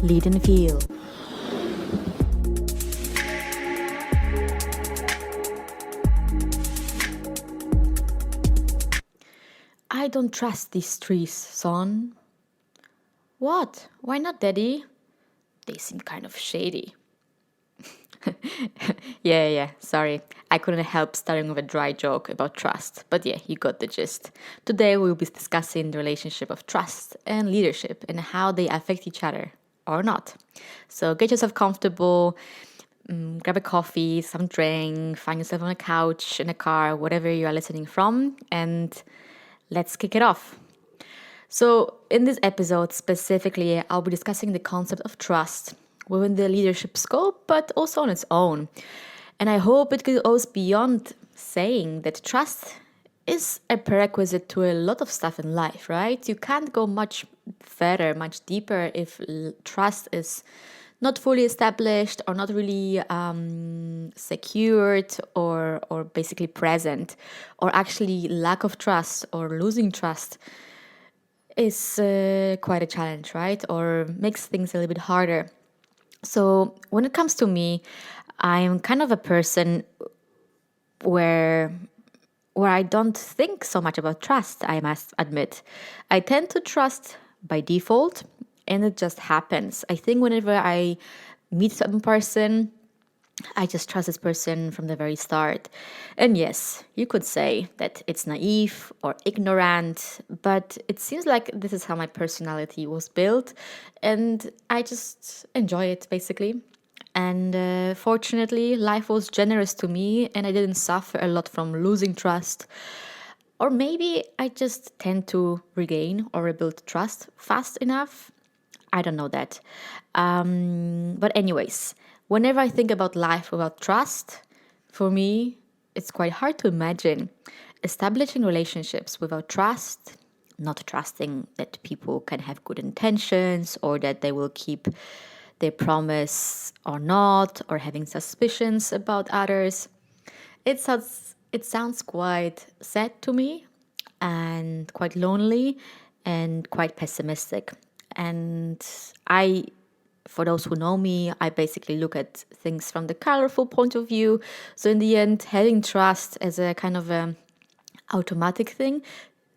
Lead and Feel. I don't trust these trees, son. What? Why not, Daddy? They seem kind of shady. Yeah, sorry. I couldn't help starting with a dry joke about trust. But yeah, you got the gist. Today we'll be discussing the relationship of trust and leadership and how they affect each other or not. So get yourself comfortable, grab a coffee, some drink, find yourself on a couch, in a car, whatever you are listening from, and let's kick it off. So, in this episode specifically, I'll be discussing the concept of trust within the leadership scope, but also on its own. And I hope it goes beyond saying that trust is a prerequisite to a lot of stuff in life, right? You can't go much further, much deeper if trust is not fully established or not really secured or basically present, or actually lack of trust or losing trust is quite a challenge, right? Or makes things a little bit harder. So when it comes to me, I'm kind of a person where I don't think so much about trust, I must admit. I tend to trust by default, and it just happens. I think whenever I meet some person, I just trust this person from the very start. And yes, you could say that it's naive or ignorant, but it seems like this is how my personality was built, and I just enjoy it basically. And fortunately, life was generous to me, and I didn't suffer a lot from losing trust. Or maybe I just tend to regain or rebuild trust fast enough. I don't know that. But, anyways, whenever I think about life without trust, for me, it's quite hard to imagine establishing relationships without trust, not trusting that people can have good intentions or that they will keep their promise or not, or having suspicions about others. It sounds quite sad to me and quite lonely and quite pessimistic. And for those who know me, I basically look at things from the colorful point of view. So in the end, having trust as a kind of a automatic thing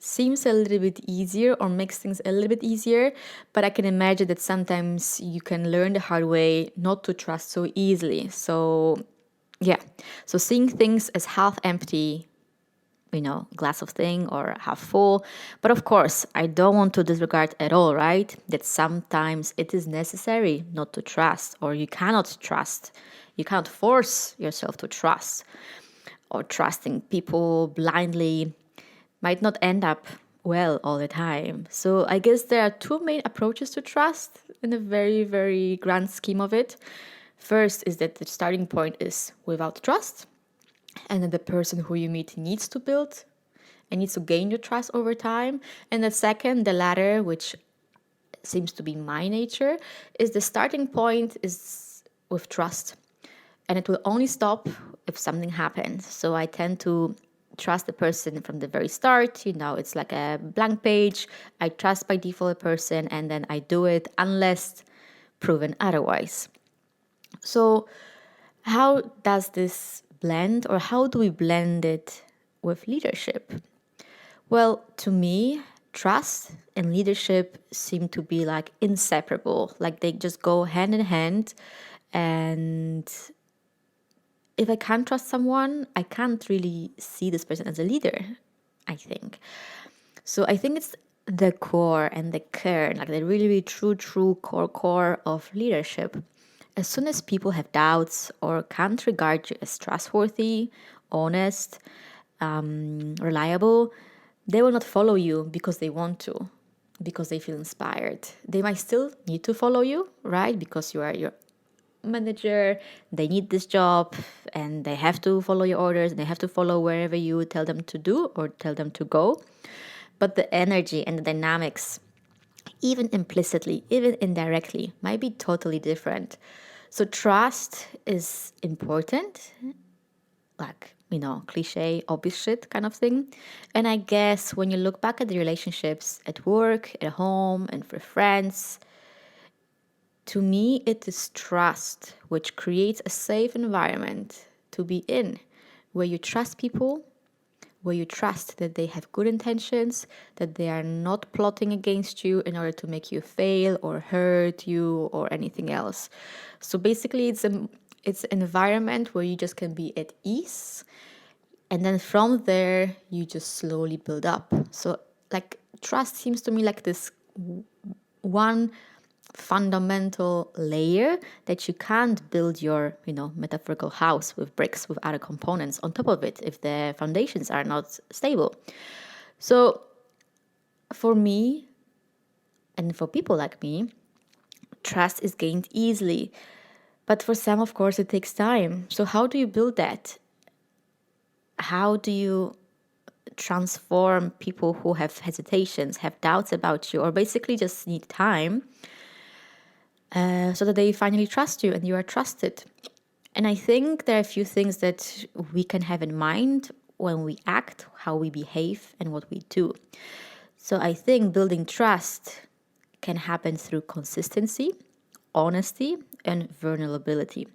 seems a little bit easier or makes things a little bit easier, but I can imagine that sometimes you can learn the hard way not to trust so easily. So yeah, so seeing things as half empty, glass of thing or half full. But of course, I don't want to disregard at all, right? That sometimes it is necessary not to trust, or you cannot trust. You cannot force yourself to trust, or trusting people blindly might not end up well all the time. So I guess there are two main approaches to trust in a very, very grand scheme of it. First is that the starting point is without trust, and then the person who you meet needs to build and needs to gain your trust over time. And the second, the latter, which seems to be my nature, is the starting point is with trust, and it will only stop if something happens. So I tend to trust the person from the very start. It's like a blank page. I trust by default a person, and then I do it unless proven otherwise. So how does this blend, or how do we blend it with leadership? Well, to me, trust and leadership seem to be like inseparable, like they just go hand in hand. And if I can't trust someone, I can't really see this person as a leader, I think. So I think it's the core and the kern, like the really, really true core of leadership. As soon as people have doubts or can't regard you as trustworthy, honest, reliable, they will not follow you because they want to, because they feel inspired. They might still need to follow you, right? Because you are your manager, they need this job, and they have to follow your orders, and they have to follow wherever you tell them to do or tell them to go. But the energy and the dynamics, even implicitly, even indirectly, might be totally different. So trust is important, like, cliche, obvious shit kind of thing. And I guess when you look back at the relationships at work, at home, and for friends, To me, it is trust, which creates a safe environment to be in, where you trust people, where you trust that they have good intentions, that they are not plotting against you in order to make you fail or hurt you or anything else. So basically, it's an environment where you just can be at ease, and then from there you just slowly build up. So like trust seems to me like this one fundamental layer that you can't build your, metaphorical house with bricks with other components on top of it if the foundations are not stable. So for me and for people like me, trust is gained easily. But for some, of course, it takes time. So how do you build that? How do you transform people who have hesitations, have doubts about you, or basically just need time so that they finally trust you and you are trusted? And I think there are a few things that we can have in mind when we act, how we behave, and what we do. So I think building trust can happen through consistency, honesty, and vulnerability.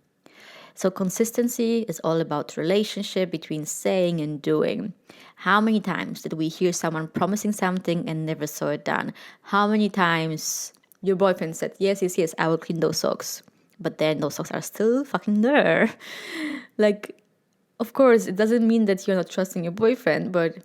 So consistency is all about relationship between saying and doing. How many times did we hear someone promising something and never saw it done? How many times your boyfriend said, yes, yes, yes, I will clean those socks, but then those socks are still fucking there? Like, of course, it doesn't mean that you're not trusting your boyfriend, but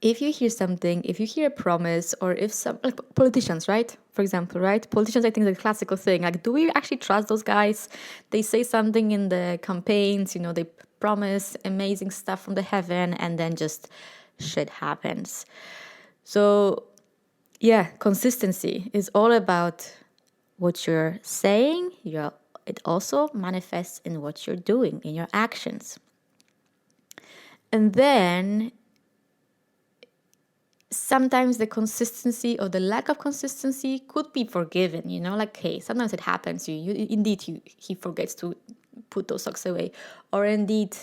if you hear something, if you hear a promise, or if some, like politicians, right? For example, right? Politicians, I think, is a classical thing. Like, do we actually trust those guys? They say something in the campaigns, they promise amazing stuff from the heaven, and then just shit happens. So, yeah, consistency is all about what you're saying. It also manifests in what you're doing, in your actions. And then sometimes the consistency or the lack of consistency could be forgiven, like, hey, sometimes it happens. He forgets to put those socks away, or indeed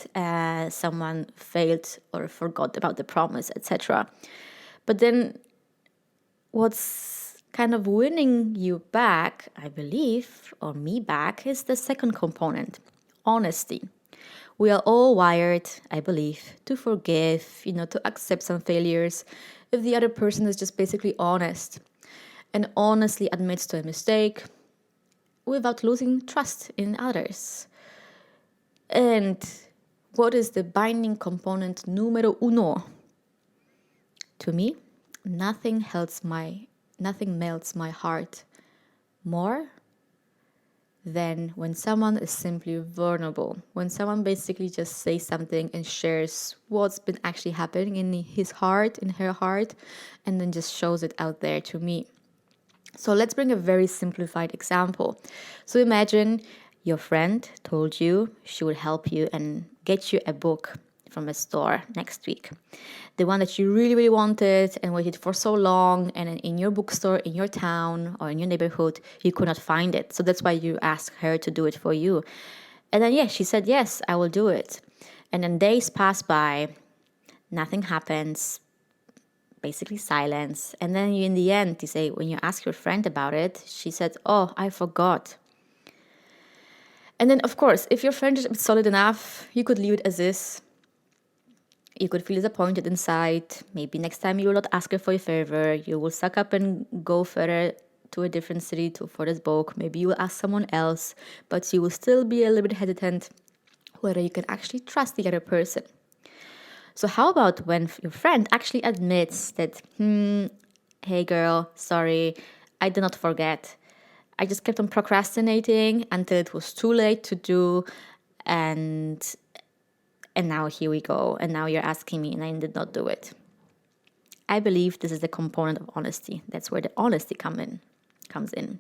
someone failed or forgot about the promise, etc. But then what's kind of winning you back, I believe, or me back, is the second component, honesty. We are all wired, I believe, to forgive, to accept some failures if the other person is just basically honest and honestly admits to a mistake without losing trust in others. And what is the binding component numero uno? To me, nothing melts my heart more than when someone is simply vulnerable, when someone basically just says something and shares what's been actually happening in his heart, in her heart, and then just shows it out there to me. So let's bring a very simplified example. So imagine your friend told you she would help you and get you a book from a store next week. The one that you really, really wanted and waited for so long, and in your bookstore, in your town, or in your neighborhood, you could not find it. So that's why you asked her to do it for you. And then, she said, yes, I will do it. And then days pass by, nothing happens, basically silence. And then in the end, you say, when you ask your friend about it, she said, oh, I forgot. And then, of course, if your friend is solid enough, you could leave it as is. You could feel disappointed inside. Maybe next time you will not ask her for a favor. You will suck up and go further to a different city for this book. Maybe you will ask someone else, but you will still be a little bit hesitant whether you can actually trust the other person. So how about when your friend actually admits that, hey girl, sorry, I did not forget. I just kept on procrastinating until it was too late to do, and now here we go, and now you're asking me and I did not do it. I believe this is the component of honesty. That's where the honesty comes in.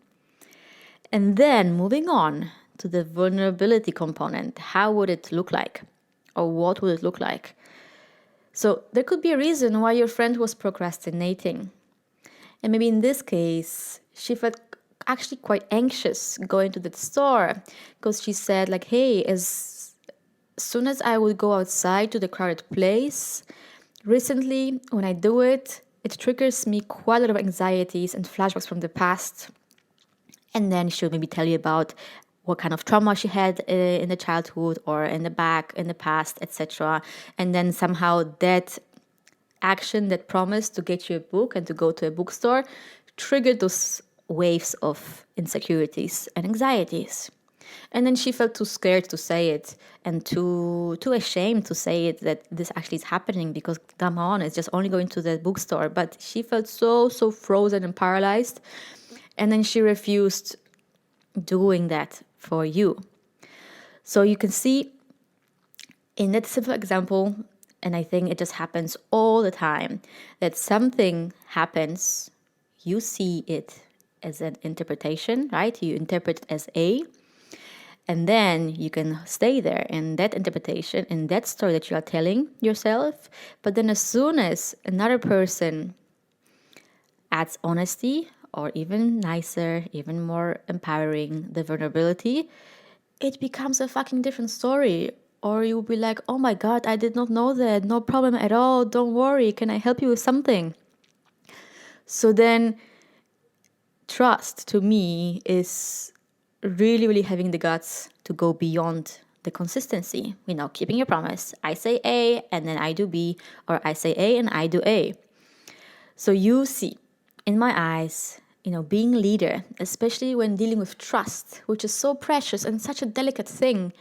And then moving on to the vulnerability component, how would it look like? Or what would it look like? So there could be a reason why your friend was procrastinating. And maybe in this case, she felt actually quite anxious going to the store because she said like, hey, as soon as I would go outside to the crowded place, recently when I do it, it triggers me quite a lot of anxieties and flashbacks from the past. And then she'll maybe tell you about what kind of trauma she had in the childhood or in the past, etc. And then somehow that action, that promise to get you a book and to go to a bookstore, triggered those waves of insecurities and anxieties. And then she felt too scared to say it and too ashamed to say it, that this actually is happening, because come on, it's just only going to the bookstore. But she felt so frozen and paralyzed. And then she refused doing that for you. So you can see in that simple example, and I think it just happens all the time, that something happens, you see it as an interpretation, right? You interpret it as A, and then you can stay there in that interpretation, in that story that you are telling yourself. But then as soon as another person adds honesty, or even nicer, even more empowering, the vulnerability, it becomes a fucking different story. Or you'll be like, oh my God, I did not know that. No problem at all. Don't worry. Can I help you with something? So then trust to me is really having the guts to go beyond the consistency. Keeping your promise. I say A and then I do B, or I say A and I do A. So you see, in my eyes, being leader, especially when dealing with trust, which is so precious and such a delicate thing,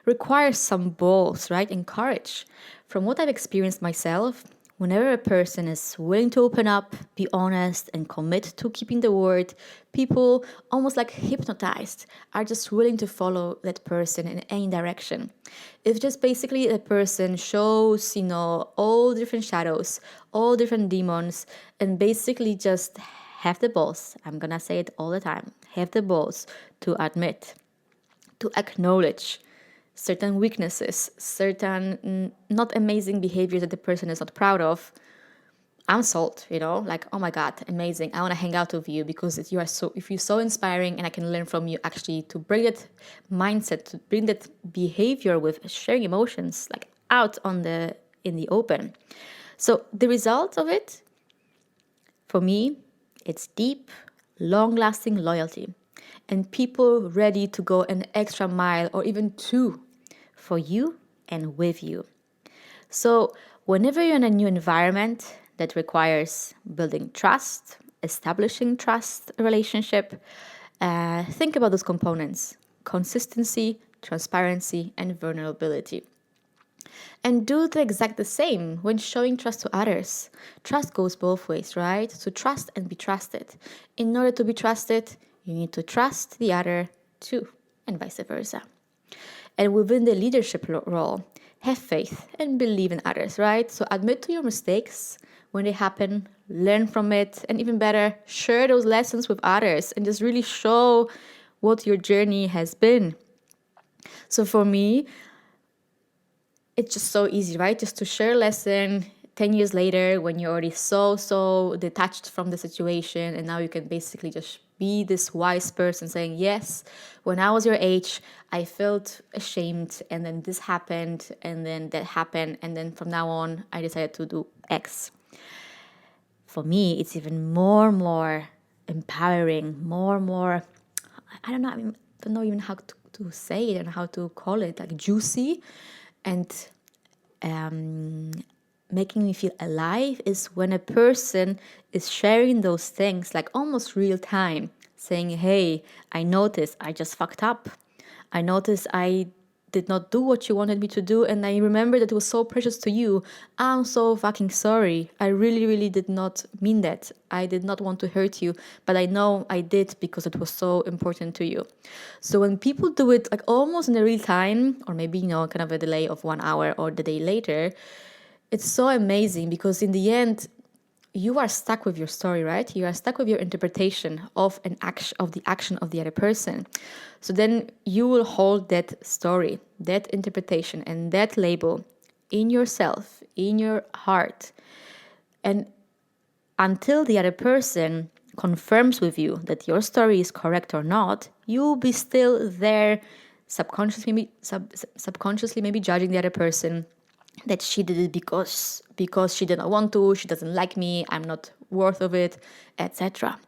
requires some balls, right? And courage. From what I've experienced myself, whenever a person is willing to open up, be honest, and commit to keeping the word, people, almost like hypnotized, are just willing to follow that person in any direction. If just basically a person shows, all different shadows, all different demons, and basically just have the balls, I'm gonna say it all the time, have the balls to admit, to acknowledge certain weaknesses, certain not amazing behaviors that the person is not proud of, I'm sold, like, oh my God, amazing. I want to hang out with you because if you're so inspiring, and I can learn from you actually to bring that mindset, to bring that behavior with sharing emotions, like out in the open. So the result of it, for me, it's deep, long-lasting loyalty, and people ready to go an extra mile or even two for you and with you. So whenever you're in a new environment that requires building trust, establishing trust relationship, think about those components: consistency, transparency, and vulnerability. And do the same when showing trust to others. Trust goes both ways, right? So trust and be trusted. In order to be trusted, you need to trust the other too, and vice versa. And within the leadership role, have faith and believe in others, right? So admit to your mistakes when they happen, learn from it, and even better, share those lessons with others and just really show what your journey has been. So for me, it's just so easy, right? Just to share a lesson 10 years later when you're already so detached from the situation, and now you can basically just be this wise person saying, yes, when I was your age, I felt ashamed, and then this happened, and then that happened, and then from now on, I decided to do X. For me, it's even more empowering, more, I don't know, I don't know even how to say it and how to call it, like juicy, and making me feel alive is when a person is sharing those things, like almost real time, saying, hey, I noticed I just fucked up. I noticed I did not do what you wanted me to do, and I remember that it was so precious to you. I'm so fucking sorry. I really did not mean that. I did not want to hurt you, but I know I did because it was so important to you. So when people do it like almost in a real time, or maybe, kind of a delay of 1 hour or the day later, it's so amazing, because in the end, you are stuck with your story, right? You are stuck with your interpretation of the action of the other person. So then you will hold that story, that interpretation, and that label in yourself, in your heart. And until the other person confirms with you that your story is correct or not, you'll be still there, subconsciously maybe judging the other person, that she did it because she did not want to, she doesn't like me, I'm not worth of it, etc.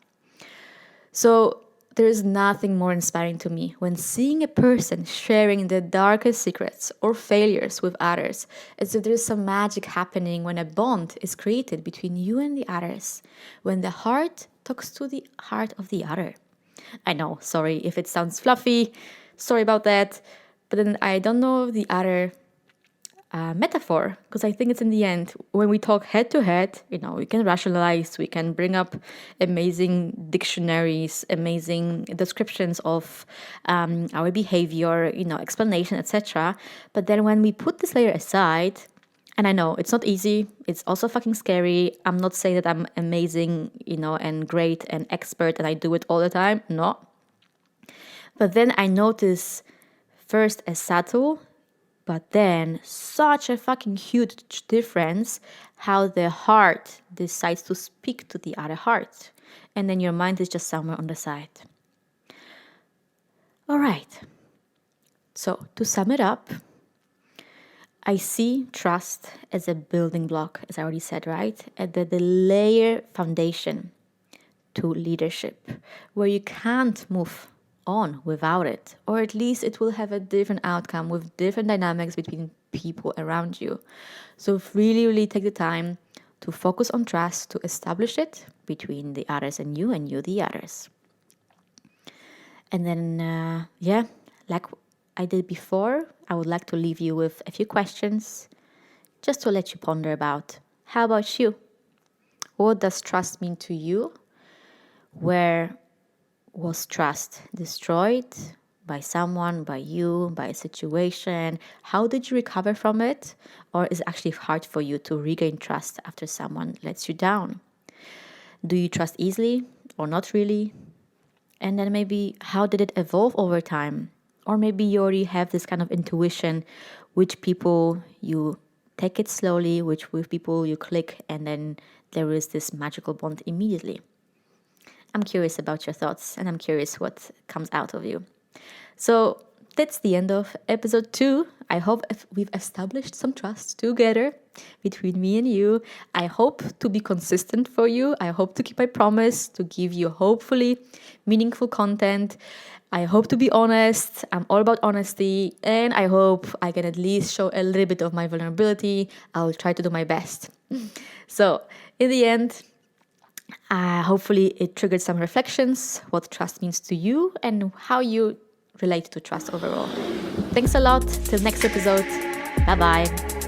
So there is nothing more inspiring to me when seeing a person sharing their darkest secrets or failures with others, as if there's some magic happening when a bond is created between you and the others, when the heart talks to the heart of the other. I know, sorry if it sounds fluffy, sorry about that, but then I don't know the other metaphor, because I think it's in the end when we talk head to head, we can rationalize, we can bring up amazing dictionaries, amazing descriptions of our behavior, explanation, etc. But then when we put this layer aside, and I know it's not easy, it's also fucking scary. I'm not saying that I'm amazing, and great and expert and I do it all the time. No. But then I notice first a subtle, but then such a fucking huge difference how the heart decides to speak to the other heart. And then your mind is just somewhere on the side. All right. So to sum it up, I see trust as a building block, as I already said, right? At the layer foundation to leadership, where you can't move on without it, or at least it will have a different outcome with different dynamics between people around you. So really take the time to focus on trust, to establish it between the others and you the others. And then like I did before, I would like to leave you with a few questions just to let you ponder about. How about you? What does trust mean to you? Where was trust destroyed by someone, by you, by a situation? How did you recover from it? Or is it actually hard for you to regain trust after someone lets you down? Do you trust easily or not really? And then maybe how did it evolve over time? Or maybe you already have this kind of intuition, which people you take it slowly, which with people you click, and then there is this magical bond immediately. I'm curious about your thoughts, and I'm curious what comes out of you. So that's the end of episode 2. I hope we've established some trust together between me and you. I hope to be consistent for you. I hope to keep my promise to give you hopefully meaningful content. I hope to be honest. I'm all about honesty, and I hope I can at least show a little bit of my vulnerability. I'll try to do my best. So in the end, hopefully it triggered some reflections, what trust means to you and how you relate to trust overall. Thanks a lot. Till next episode. Bye-bye.